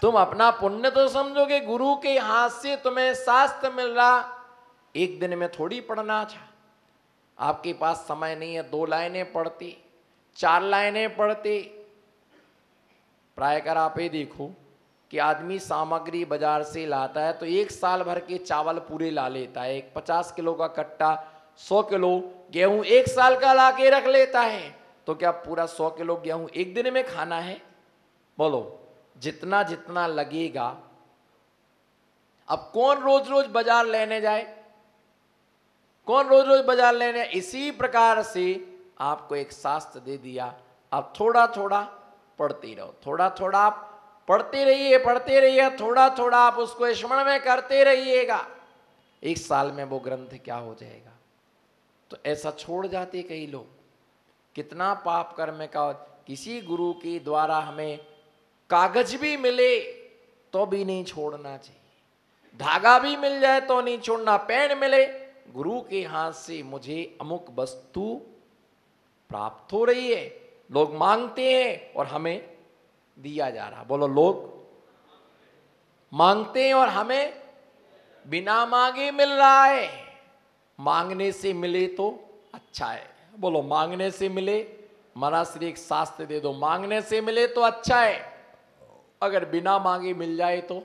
तुम अपना पुण्य तो समझोगे, गुरु के हाथ से तुम्हें शास्त्र मिल रहा, एक दिन में थोड़ी पढ़ना था। आपके पास समय नहीं है, 2 लाइनें पढ़ते, 4 लाइनें पढ़ते। प्राय कर आप ये देखो कि आदमी सामग्री बाजार से लाता है तो 1 साल भर के चावल पूरे ला लेता है। एक 50 किलो का कट्टा 100 किलो गेहूं 1 साल का ला के रख लेता है। तो क्या पूरा 100 किलो गेहूं एक दिन में खाना है? बोलो, जितना जितना लगेगा। अब कौन रोज रोज बाजार लेने जाए? कौन रोज रोज बाजार लेने? इसी प्रकार से आपको एक शास्त्र दे दिया, अब थोड़ा थोड़ा पढ़ते रहो, थोड़ा थोड़ा आप पढ़ते रहिए, थोड़ा थोड़ा आप उसको स्मरण में करते रहिएगा। 1 साल में वो ग्रंथ क्या हो जाएगा। तो ऐसा छोड़ जाते कई लोग। कितना पाप कर्म का। किसी गुरु के द्वारा हमें कागज भी मिले तो भी नहीं छोड़ना चाहिए, धागा भी मिल जाए तो नहीं छोड़ना। पेन मिले, गुरु के हाथ से मुझे अमुक वस्तु प्राप्त हो रही है, लोग मांगते हैं और हमें दिया जा रहा। बोलो, लोग मांगते हैं और हमें बिना मांगे मिल रहा है। मांगने से मिले तो अच्छा है। बोलो, मांगने से मिले। महाराज श्री एक शास्त्र दे दो, मांगने से मिले तो अच्छा है, अगर बिना मांगे मिल जाए तो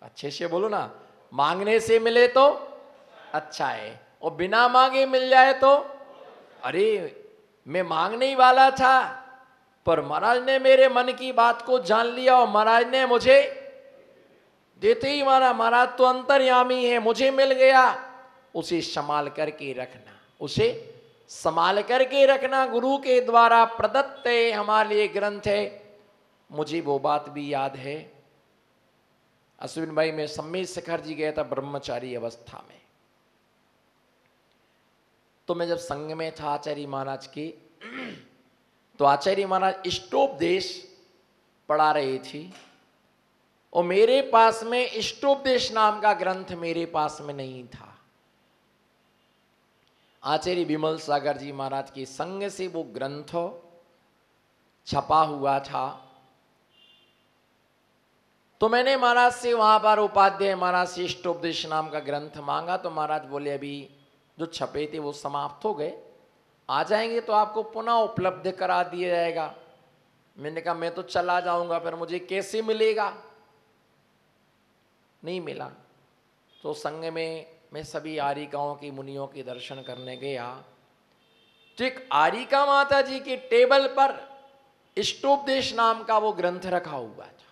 अच्छे से बोलो ना, मांगने से मिले तो अच्छा है और बिना मांगे मिल जाए तो। अरे मैं मांगने ही वाला था, पर महाराज ने मेरे मन की बात को जान लिया और महाराज ने मुझे देते ही मारा। महाराज तो अंतर्यामी है, मुझे मिल गया। उसे संभाल करके रखना, उसे संभाल करके रखना। गुरु के द्वारा प्रदत्त है, हमारे लिए ग्रंथ है। मुझे वो बात भी याद है, अश्विन भाई, मैं सम्मेद शिखर जी गया था ब्रह्मचारी अवस्था में। तो मैं जब संघ में था आचार्य महाराज के, तो आचार्य महाराज इष्टोपदेश पढ़ा रहे थे और मेरे पास में इष्टोपदेश नाम का ग्रंथ मेरे पास में नहीं था। आचार्य विमल सागर जी महाराज के संग से वो ग्रंथ छपा हुआ था। तो मैंने महाराज से वहां पर उपाध्याय महाराज से इष्टोपदेश नाम का ग्रंथ मांगा। तो महाराज बोले अभी जो छपे थे वो समाप्त हो गए, आ जाएंगे तो आपको पुनः उपलब्ध करा दिया जाएगा। मैंने कहा मैं तो चला जाऊंगा, फिर मुझे कैसे मिलेगा। नहीं मिला। तो संघ में मैं सभी आरिकाओं की मुनियों के दर्शन करने गया। तो एक आरिका माता जी के टेबल पर इष्टोपदेश नाम का वो ग्रंथ रखा हुआ था।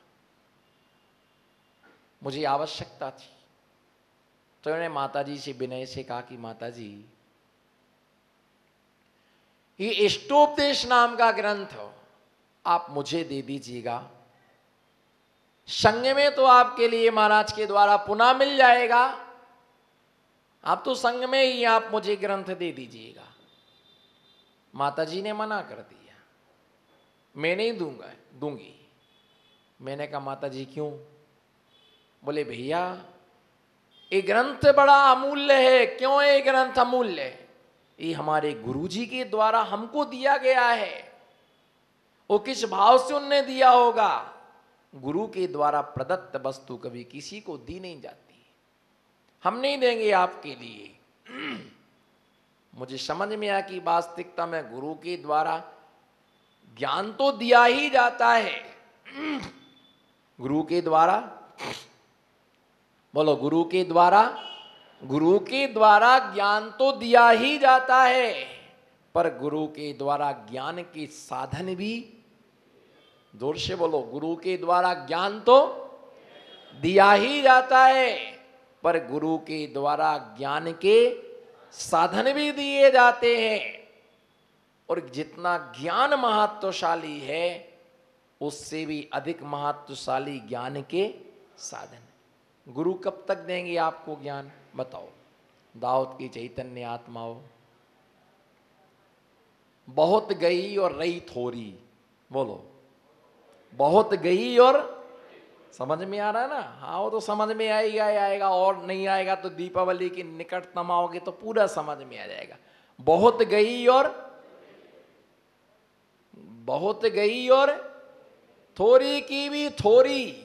मुझे आवश्यकता थी, तो मैंने माता जी से विनय से कहा कि माता जी, ये इष्टोपदेश नाम का ग्रंथ आप मुझे दे दीजिएगा। संघ में तो आपके लिए महाराज के द्वारा पुनः मिल जाएगा, आप तो संघ में ही, आप मुझे ग्रंथ दे दीजिएगा। माता जी ने मना कर दिया, मैं नहीं दूंगी। मैंने कहा माता जी क्यों? बोले भैया ये ग्रंथ बड़ा अमूल्य है। क्यों ये ग्रंथ अमूल्य है? ये हमारे गुरुजी के द्वारा हमको दिया गया है। वो किस भाव से उनने दिया होगा। गुरु के द्वारा प्रदत्त वस्तु कभी किसी को दी नहीं जाती। हम नहीं देंगे आपके लिए। मुझे समझ में आया कि वास्तविकता में गुरु के द्वारा ज्ञान तो दिया ही जाता है। गुरु के द्वारा, बोलो, गुरु के द्वारा ज्ञान तो दिया ही जाता है, पर गुरु के द्वारा ज्ञान के साधन भी, जोर से बोलो, गुरु के द्वारा ज्ञान तो दिया ही जाता है, पर गुरु के द्वारा ज्ञान के साधन भी दिए जाते हैं। और जितना ज्ञान महत्वशाली है, उससे भी अधिक महत्वशाली ज्ञान के साधन। गुरु कब तक देंगे आपको ज्ञान? बताओ। दाऊद की चैतन्य आत्माओं, बहुत गई और रही थोड़ी। बोलो, बहुत गई और, समझ में आ रहा है ना? हाँ, वो तो समझ में आएगा और नहीं आएगा तो दीपावली के निकटतम आओगे तो पूरा समझ में आ जाएगा। बहुत गई और थोड़ी की भी थोड़ी,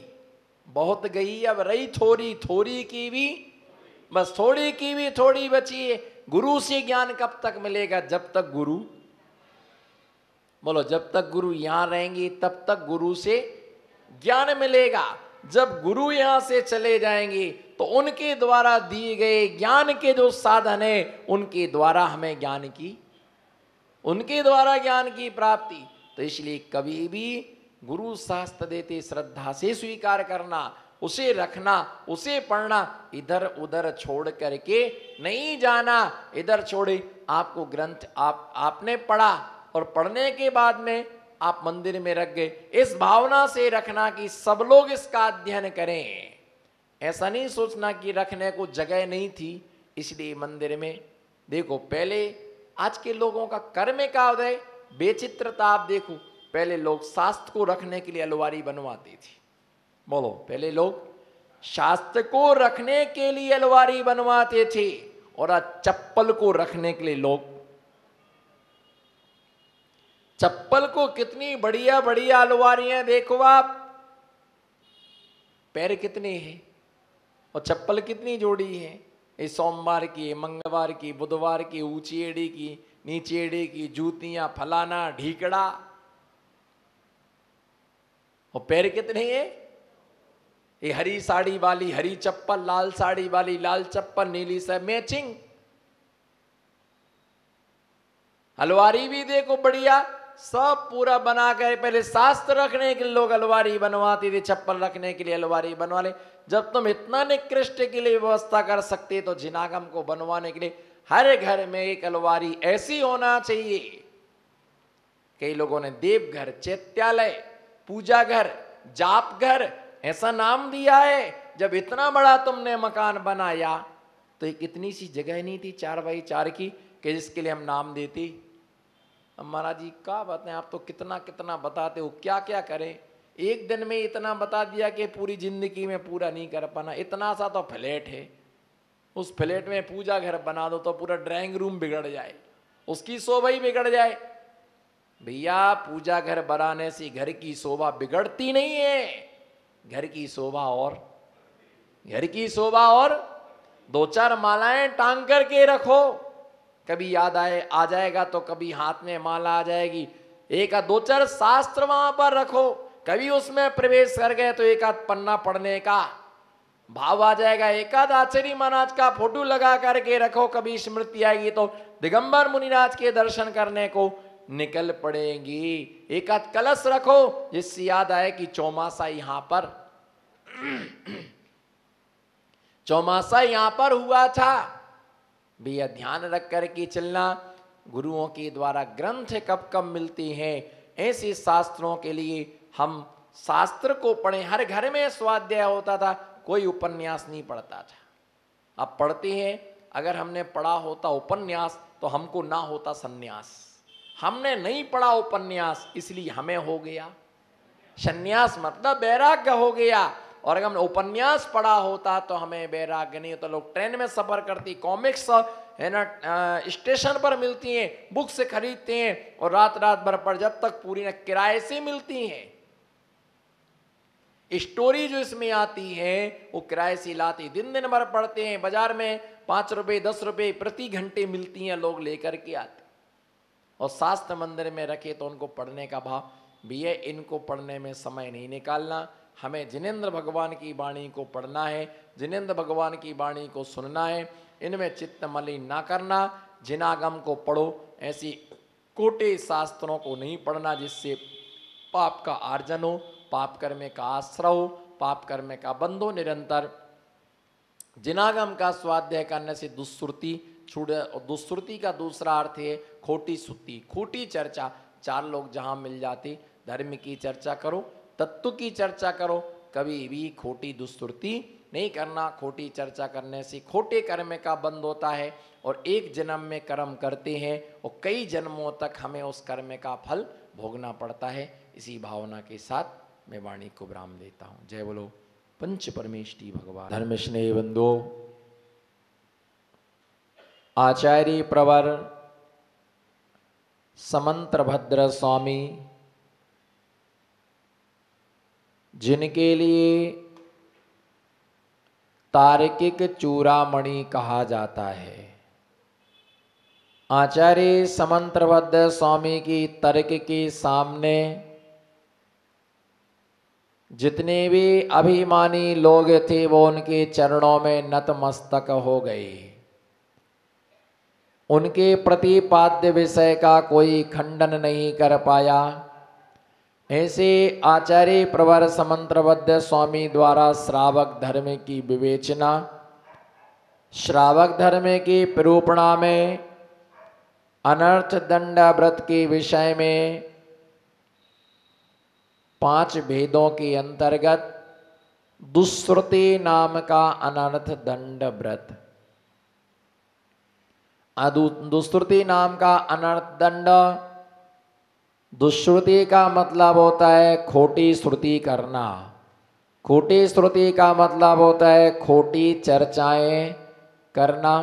बहुत गई अब रही थोड़ी, थोड़ी की भी, बस थोड़ी की भी थोड़ी बची है। गुरु से ज्ञान कब तक मिलेगा? जब तक गुरु, बोलो, जब तक गुरु यहां रहेंगे तब तक गुरु से ज्ञान मिलेगा। जब गुरु यहां से चले जाएंगे तो उनके द्वारा दिए गए ज्ञान के जो साधन है उनके द्वारा हमें ज्ञान की, उनके द्वारा ज्ञान की प्राप्ति। तो इसलिए कभी भी गुरु शास्त्र देते श्रद्धा से स्वीकार करना, उसे रखना, उसे पढ़ना, इधर उधर छोड़ करके नहीं जाना। इधर छोड़े, आपको ग्रंथ आपने पढ़ा और पढ़ने के बाद में आप मंदिर में रख गए, इस भावना से रखना कि सब लोग इसका अध्ययन करें। ऐसा नहीं सोचना कि रखने को जगह नहीं थी इसलिए मंदिर में। देखो पहले आज के लोगों का कर्म का उदय, बेचित्रता आप देखो। पहले लोग शास्त्र को रखने के लिए अलमारी बनवाते थे। बोलो, पहले लोग शास्त्र को रखने के लिए अलमारी बनवाते थे, और आज चप्पल को रखने के लिए लोग, चप्पल को कितनी बढ़िया बढ़िया अलमारियां देखो आप, पैर कितने हैं और चप्पल कितनी जोड़ी है। इस सोमवार की, मंगलवार की, बुधवार की, ऊंची एड़ी की, नीची एड़ी की, जूतियां, फलाना ढीकड़ा, और पैर कितने हैं। ये हरी साड़ी वाली हरी चप्पल, लाल साड़ी वाली लाल चप्पल, नीली से मैचिंग। अलमारी भी देखो बढ़िया, सब पूरा बना कर। पहले शास्त्र रखने के लिए लोग अलमारी बनवाते थे, चप्पल रखने के लिए अलमारी बनवा ले। जब तुम इतना निकृष्ट के लिए व्यवस्था कर सकते तो जिनागम को बनवाने के लिए हर घर में एक अलमारी ऐसी होना चाहिए। कई लोगों ने देवघर, चैत्यालय, पूजा घर, जाप घर ऐसा नाम दिया है। जब इतना बड़ा तुमने मकान बनाया तो एक इतनी सी जगह नहीं थी 4x4 की कि जिसके लिए हम नाम देते। अब महाराज जी क्या बताएं, आप तो कितना कितना बताते हो, क्या क्या करें। एक दिन में इतना बता दिया कि पूरी जिंदगी में पूरा नहीं कर पाना। इतना सा तो फ्लैट है, उस फ्लैट में पूजा घर बना दो तो पूरा ड्राइंग रूम बिगड़ जाए, उसकी शोभा ही बिगड़ जाए। भैया पूजा घर बनाने से घर की शोभा बिगड़ती नहीं है, घर की शोभा और, घर की शोभा और। दो चार मालाएं टांग करके रखो, कभी याद आए आ जाएगा तो कभी हाथ में माला आ जाएगी। एक आध दो चार शास्त्र वहां पर रखो, कभी उसमें प्रवेश कर गए तो एक आध पन्ना पढ़ने का भाव आ जाएगा। एक आध आचार्य महाराज का फोटो लगा करके रखो, कभी स्मृति आएगी तो दिगंबर मुनिराज के दर्शन करने को निकल पड़ेंगी। एक आध कलश रखो जिससे याद आए कि चौमासा यहां पर चौमासा यहां पर हुआ था। भैया ध्यान रख करके चलना। गुरुओं के द्वारा ग्रंथ कब कब मिलते हैं, ऐसे शास्त्रों के लिए हम शास्त्र को पढ़ें। हर घर में स्वाध्याय होता था, कोई उपन्यास नहीं पढ़ता था। अब पढ़ते हैं। अगर हमने पढ़ा होता उपन्यास तो हमको ना होता सन्यास। हमने नहीं पढ़ा उपन्यास इसलिए हमें हो गया सन्यास, मतलब वैराग्य हो गया। और अगर हमने उपन्यास पढ़ा होता तो हमें वैराग्य नहीं होता। लोग ट्रेन में सफर करती, कॉमिक्स है ना स्टेशन पर मिलती हैं, बुक्स खरीदते हैं और रात रात भर पढ़, जब तक पूरी न किराए से मिलती हैं। स्टोरी जो इसमें आती है वो किराए से लाती, दिन दिन भर पढ़ते हैं। बाजार में 5 रुपए 10 रुपए प्रति घंटे मिलती हैं, लोग लेकर के आते। और शास्त्र मंदिर में रखे तो उनको पढ़ने का भाव भी है। इनको पढ़ने में समय नहीं निकालना। हमें जिनेंद्र भगवान की वाणी को पढ़ना है, जिनेंद्र भगवान की वाणी को सुनना है। इनमें चित्त मलिन ना करना। जिनागम को पढ़ो, ऐसी कोटे शास्त्रों को नहीं पढ़ना जिससे पाप का आर्जन हो, पाप कर्म का आश्रय हो, पाप कर्म का बंध हो निरंतर। जिनागम का स्वाध्याय करने से दुष्श्रुति छूट। दुष्श्रुति का दूसरा अर्थ है खोटी सुत्ती, खोटी चर्चा। चार लोग जहां मिल जाते, धर्म की चर्चा करो, तत्व की चर्चा करो, कभी भी खोटी दुष्श्रुति नहीं करना। खोटी चर्चा करने से खोटे कर्म का बंध होता है और एक जन्म में कर्म करते हैं और कई जन्मों तक हमें उस कर्म का फल भोगना पड़ता है। इसी भावना के साथ मैं वाणी को विराम देता हूँ। जय बोलो पंच परमेष्टि भगवान। धर्म स्नेह बंधो, आचार्य प्रवर समंत्र भद्र स्वामी जिनके लिए तार्किक चूड़ामणि कहा जाता है। आचार्य समंतभद्र स्वामी की तर्क के सामने जितने भी अभिमानी लोग थे वो उनके चरणों में नतमस्तक हो गए। उनके प्रतिपाद्य विषय का कोई खंडन नहीं कर पाया। ऐसे आचार्य प्रवर समंतभद्र स्वामी द्वारा श्रावक धर्म की विवेचना, श्रावक धर्म की निरूपणा में अनर्थ दंड व्रत के विषय में 5 भेदों के अंतर्गत दुष्श्रुति नाम का अनर्थ दंड व्रत, दुष्श्रुति नाम का अनर्थ दंड, दुष्श्रुति का मतलब होता है खोटी श्रुति करना, खोटी श्रुति का मतलब होता है खोटी चर्चाएं करना।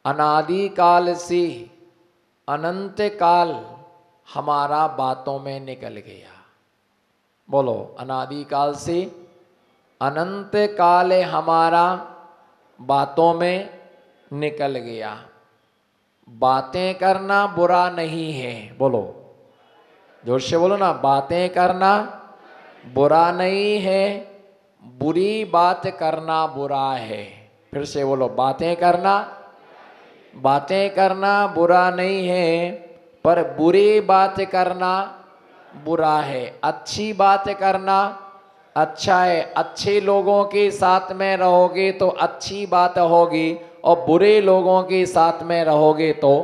अनादि काल से अनंत काल हमारा बातों में निकल गया। बोलो, अनादि काल से अनंत काल हमारा बातों में निकल गया। बातें करना बुरा नहीं है। बोलो, जोर से बोलो ना, बातें करना बुरा नहीं है, बुरी बात करना बुरा है। फिर से बोलो, बातें करना बुरा नहीं है, पर बुरी बात करना बुरा है। अच्छी बात करना अच्छा है। अच्छे लोगों के साथ में रहोगे तो अच्छी बात होगी, और बुरे लोगों के साथ में रहोगे तो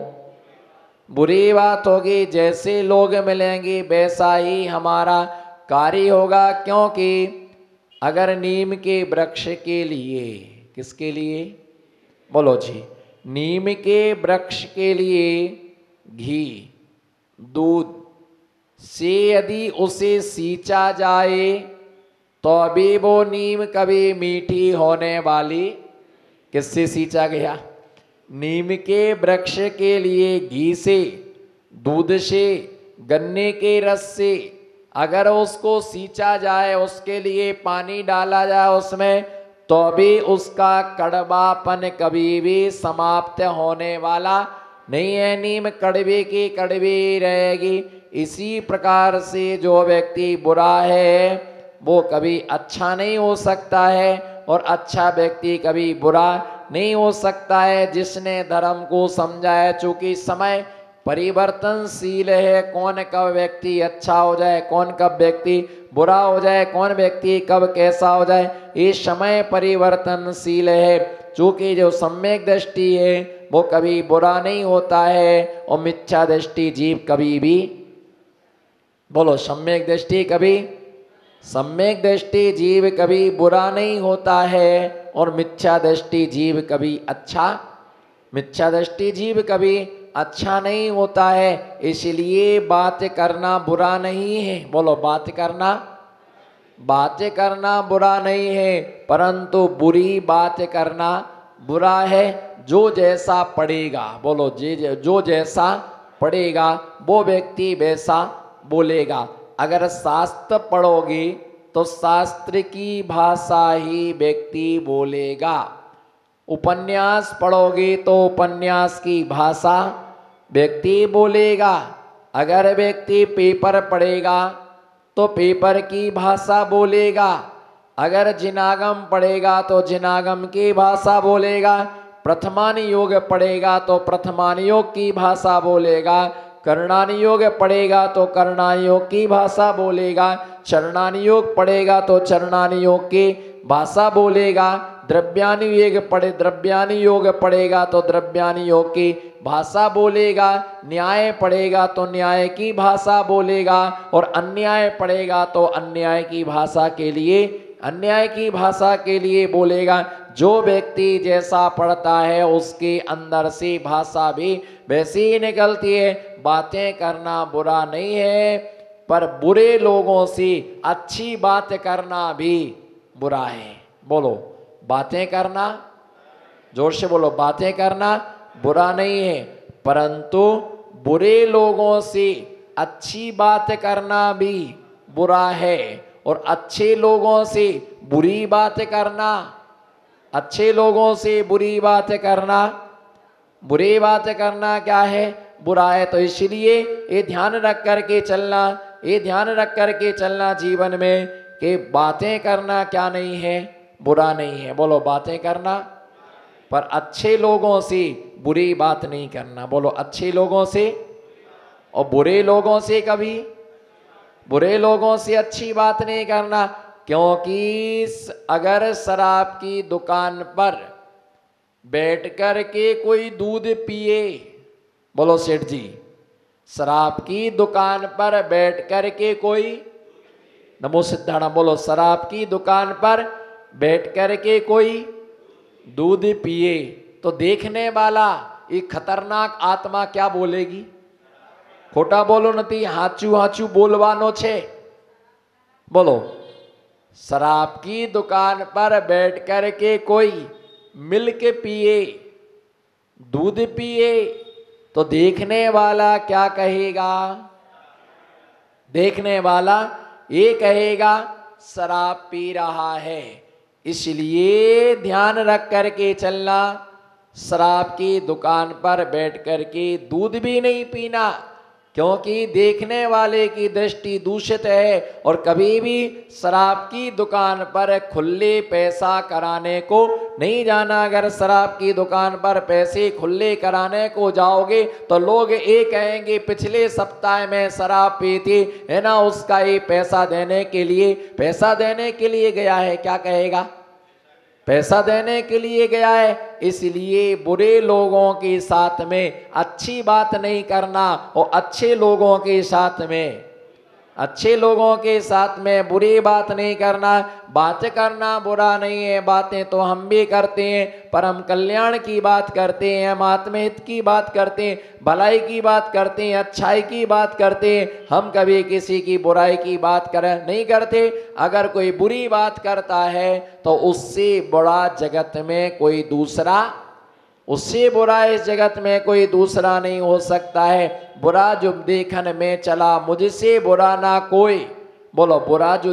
बुरी बात होगी। जैसे लोग मिलेंगे वैसा ही हमारा कार्य होगा। क्योंकि अगर नीम के वृक्ष के लिए, किसके लिए? बोलो जी, नीम के वृक्ष के लिए घी, दूध से यदि उसे सींचा जाए तो अभी वो नीम कभी मीठी होने वाली। किससे सींचा गया? नीम के वृक्ष के लिए घी से, दूध से, गन्ने के रस से अगर उसको सींचा जाए, उसके लिए पानी डाला जाए उसमें, तो भी उसका कड़वापन कभी भी समाप्त होने वाला नहीं है। नीम कड़वी की कड़वी रहेगी। इसी प्रकार से जो व्यक्ति बुरा है वो कभी अच्छा नहीं हो सकता है, और अच्छा व्यक्ति कभी बुरा नहीं हो सकता है। जिसने धर्म को समझा है, चूंकि समय परिवर्तनशील है, कौन कब व्यक्ति अच्छा हो जाए, कौन कब व्यक्ति बुरा हो जाए, कौन व्यक्ति कब कैसा हो जाए, ये समय परिवर्तनशील है। चूंकि जो सम्यक दृष्टि है वो कभी बुरा नहीं होता है, और मिथ्या दृष्टि जीव कभी भी, बोलो, सम्यक दृष्टि कभी, सम्यक दृष्टि जीव कभी बुरा नहीं होता है, और मिथ्या दृष्टि जीव कभी अच्छा, मिथ्या दृष्टि जीव कभी अच्छा नहीं होता है। इसलिए बात करना बुरा नहीं है। बोलो, बात करना बुरा नहीं है, परंतु बुरी बात करना बुरा है। जो जैसा पढ़ेगा, बोलो, जो जैसा पढ़ेगा वो व्यक्ति वैसा बोलेगा। अगर शास्त्र पढ़ोगे तो शास्त्र की भाषा ही व्यक्ति बोलेगा। उपन्यास पढ़ोगे तो उपन्यास की भाषा व्यक्ति बोलेगा। अगर व्यक्ति पेपर पढ़ेगा तो पेपर की भाषा बोलेगा। अगर जिनागम पढ़ेगा तो जिनागम की भाषा बोलेगा। प्रथमान योग पढ़ेगा तो प्रथमान योग की भाषा बोलेगा। कर्णानि योग पढ़ेगा तो कर्णानि योग की भाषा बोलेगा। चरणानि योग पढ़ेगा तो चरणानि योग की भाषा बोलेगा। द्रव्यानि योग पढ़ेगा तो द्रव्यानि योग की भाषा बोलेगा। न्याय पढ़ेगा तो न्याय की भाषा बोलेगा, और अन्याय पढ़ेगा तो अन्याय की भाषा के लिए, अन्याय की भाषा के लिए बोलेगा। जो व्यक्ति जैसा पढ़ता है उसके अंदर से भाषा भी वैसी ही निकलती है। बातें करना बुरा नहीं है, पर बुरे लोगों से अच्छी बात करना भी बुरा है। बोलो, बातें करना, जोर से बोलो, बातें करना बुरा नहीं है, परंतु बुरे लोगों से अच्छी बात करना भी बुरा है। और अच्छे लोगों से बुरी बात करना, अच्छे लोगों से बुरी बात करना, बुरी बात करना क्या है? बुरा है। तो इसलिए ये ध्यान रख करके चलना, ये ध्यान रख करके चलना जीवन में कि बातें करना क्या नहीं है? बुरा नहीं है। बोलो बातें करना, पर अच्छे लोगों से बुरी बात नहीं करना। बोलो अच्छे लोगों से और बुरे लोगों से कभी, बुरे लोगों से अच्छी बात नहीं करना। क्योंकि अगर शराब की दुकान पर बैठ कर के कोई दूध पिए, बोलो सेठ जी, शराब की दुकान पर बैठ कर के कोई, नमो सिद्धाणा, बोलो शराब की दुकान पर बैठ कर के कोई दूध पिए तो देखने वाला एक खतरनाक आत्मा क्या बोलेगी? खोटा बोलो नहीं, हाचू हाचू बोलवानो छे। बोलो शराब की दुकान पर बैठ कर के कोई मिल्क पिए, दूध पिए तो देखने वाला क्या कहेगा? देखने वाला ये कहेगा शराब पी रहा है। इसलिए ध्यान रख करके चलना, शराब की दुकान पर बैठ करके दूध भी नहीं पीना, क्योंकि देखने वाले की दृष्टि दूषित है। और कभी भी शराब की दुकान पर खुले पैसा कराने को नहीं जाना। अगर शराब की दुकान पर पैसे खुले कराने को जाओगे तो लोग ये कहेंगे पिछले सप्ताह में शराब पी थी है ना, उसका ये पैसा देने के लिए गया है। क्या कहेगा? पैसा देने के लिए गया है। इसलिए बुरे लोगों के साथ में अच्छी बात नहीं करना और अच्छे लोगों के साथ में बुरी बात नहीं करना। बात करना बुरा नहीं है, बातें तो हम भी करते हैं, पर हम कल्याण की बात करते हैं, हम आत्महित की बात करते हैं, भलाई की बात करते हैं, अच्छाई की बात करते हैं। हम कभी किसी की बुराई की बात नहीं करते। अगर कोई बुरी बात करता है तो उससे बुरा जगत में कोई दूसरा, उससे बुरा इस जगत में कोई दूसरा नहीं हो सकता है। बुरा जो देखन में चला मुझसे बुरा ना कोई, बोलो बुरा जो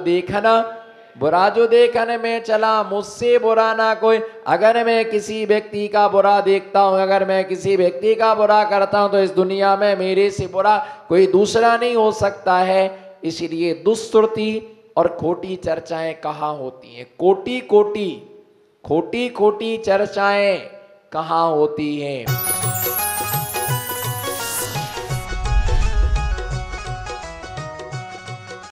देखन में चला मुझसे बुरा ना कोई। अगर मैं किसी व्यक्ति का बुरा देखता हूँ, अगर मैं किसी व्यक्ति का बुरा करता हूँ तो इस दुनिया में मेरे से बुरा कोई दूसरा नहीं हो सकता है। इसलिए दुष्श्रुति और खोटी चर्चाएं कहाँ होती हैं? खोटी खोटी चर्चाएं कहाँ होती हैं?